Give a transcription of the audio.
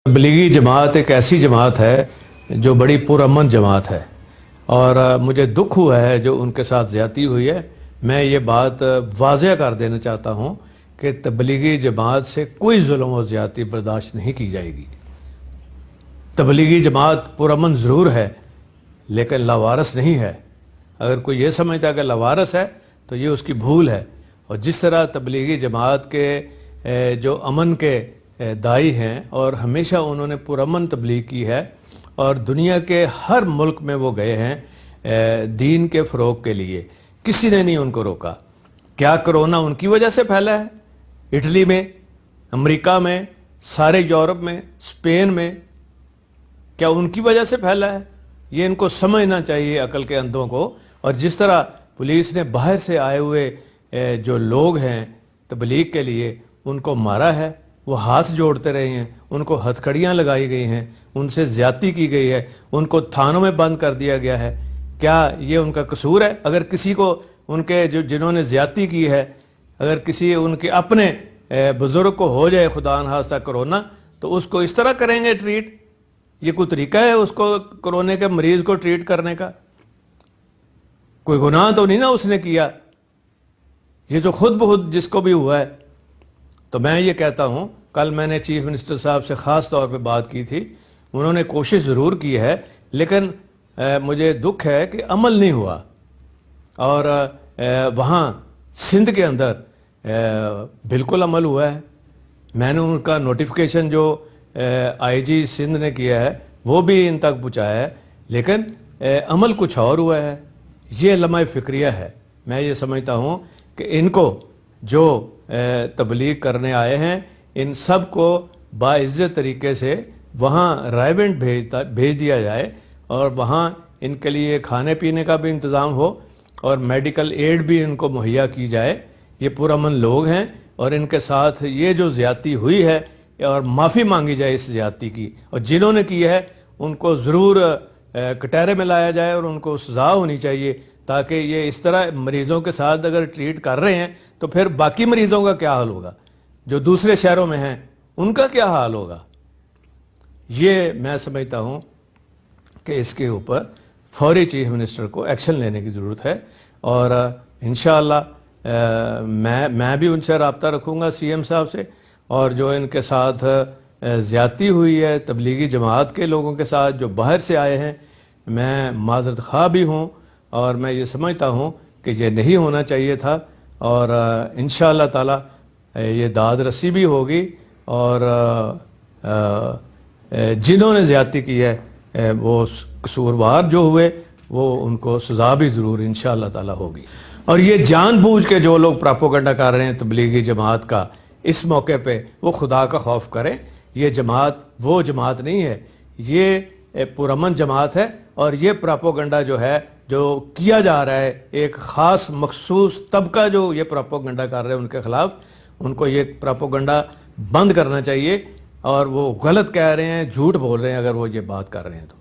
तबलीगी जमात एक ऐसी जमात है जो बड़ी पुरअमन जमात है और मुझे दुख हुआ है जो उनके साथ ज़्यादती हुई है। मैं ये बात वाज़ेह कर देना चाहता हूँ कि तबलीगी जमात से कोई जुल्म और ज़्यादती बर्दाश्त नहीं की जाएगी। तबलीगी जमात पुरअमन ज़रूर है लेकिन लावारस नहीं है। अगर कोई ये समझता है कि लावारस है तो ये उसकी भूल है। और जिस तरह तबलीगी जमात के जो अमन के दाई हैं और हमेशा उन्होंने पुरअमन तबलीग की है और दुनिया के हर मुल्क में वो गए हैं दीन के फ़रोग़ के लिए, किसी ने नहीं उनको रोका। क्या कोरोना उनकी वजह से फैला है? इटली में, अमेरिका में, सारे यूरोप में, स्पेन में, क्या उनकी वजह से फैला है? ये इनको समझना चाहिए अकल के अंधों को। और जिस तरह पुलिस ने बाहर से आए हुए जो लोग हैं तबलीग के लिए उनको मारा है, वो हाथ जोड़ते रहे हैं, उनको हथकड़ियाँ लगाई गई हैं, उनसे ज़्यादती की गई है, उनको थानों में बंद कर दिया गया है। क्या ये उनका कसूर है? अगर किसी को उनके जिन्होंने ज़्यादती की है, अगर किसी उनके अपने बुज़ुर्ग को हो जाए खुदा न खास्ता कोरोना, तो उसको इस तरह करेंगे ट्रीट? ये कोई तरीका है उसको कोरोना के मरीज़ को ट्रीट करने का? कोई गुनाह तो नहीं ना उसने किया, ये जो खुद बहुत जिसको भी हुआ है। तो मैं ये कहता हूँ, कल मैंने चीफ मिनिस्टर साहब से ख़ास तौर पे बात की थी, उन्होंने कोशिश ज़रूर की है लेकिन मुझे दुख है कि अमल नहीं हुआ। और वहाँ सिंध के अंदर बिल्कुल अमल हुआ है। मैंने उनका नोटिफिकेशन जो आईजी सिंध ने किया है वो भी इन तक पहुँचाया है, लेकिन अमल कुछ और हुआ है। ये लम्हा फ़िक्रिया है। मैं ये समझता हूँ कि इनको जो तबलीग करने आए हैं इन सब को बाइज़्ज़त तरीके से वहाँ रायबेंट भेज दिया जाए और वहाँ इनके लिए खाने पीने का भी इंतज़ाम हो और मेडिकल एड भी इनको मुहैया की जाए। ये पुरअमन लोग हैं और इनके साथ ये जो ज़्यादती हुई है और माफ़ी मांगी जाए इस ज़्यादती की, और जिन्होंने की है उनको ज़रूर कटहरे में लाया जाए और उनको सज़ा होनी चाहिए, ताकि ये इस तरह मरीज़ों के साथ अगर ट्रीट कर रहे हैं तो फिर बाकी मरीज़ों का क्या हाल होगा, जो दूसरे शहरों में हैं उनका क्या हाल होगा। ये मैं समझता हूँ कि इसके ऊपर फौरी चीफ मिनिस्टर को एक्शन लेने की ज़रूरत है। और इंशाअल्लाह मैं भी उनसे रब्ता रखूँगा सीएम साहब से, और जो इनके साथ ज़्यादती हुई है तबलीगी जमात के लोगों के साथ जो बाहर से आए हैं, मैं माज़रत ख़्वाह भी हूँ और मैं ये समझता हूँ कि ये नहीं होना चाहिए था। और इंशाअल्लाह ताला ये दाद रसी भी होगी और जिन्होंने ज़्यादती की है वो कसूरवार जो हुए वो उनको सज़ा भी ज़रूर इंशाअल्लाह ताला होगी। और ये जानबूझ के जो लोग प्रोपेगेंडा कर रहे हैं तबलीगी जमात का इस मौके पे, वो खुदा का खौफ करें। ये जमात वो जमात नहीं है, ये पुरअमन जमात है। और ये प्रोपेगेंडा जो है जो किया जा रहा है एक ख़ास मखसूस तबका जो ये प्रोपेगेंडा कर रहे हैं उनके ख़िलाफ़, उनको ये प्रोपेगेंडा बंद करना चाहिए। और वो गलत कह रहे हैं, झूठ बोल रहे हैं अगर वो ये बात कर रहे हैं तो।